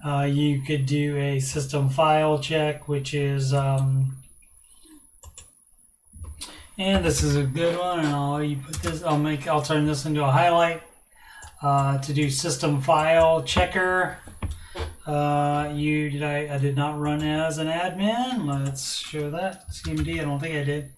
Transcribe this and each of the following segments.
You could do a system file check, which is, and this is a good one. And I'll turn this into a highlight to do system file checker. I did not run as an admin. Let's show that CMD. I don't think I did.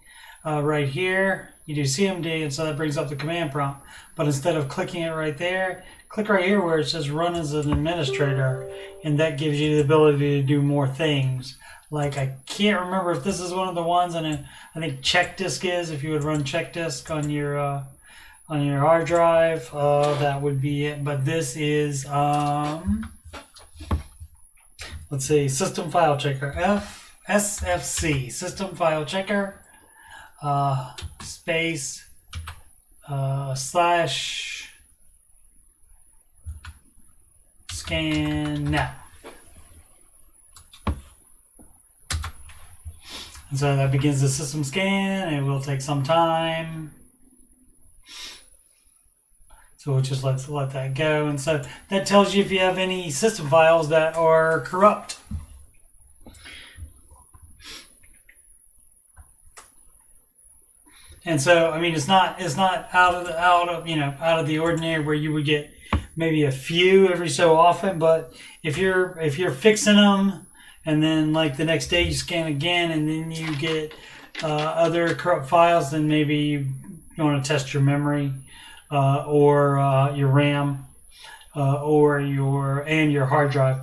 Right here, you do CMD, and so that brings up the command prompt. But instead of clicking it right there, click right here where it says run as an administrator, and that gives you the ability to do more things. Like, I can't remember if this is one of the ones, and I think check disk is. If you would run check disk on your hard drive, that would be it. But this is let's see, system file checker, SFC, system file checker, space, slash, scan now. And so that begins the system scan. It will take some time. So we'll just let that go. And so that tells you if you have any system files that are corrupt. And so, I mean, it's not out of the ordinary where you would get maybe a few every so often. But if you're fixing them, and then like the next day you scan again, and then you get other corrupt files, then maybe you want to test your memory. Or your RAM, or your hard drive.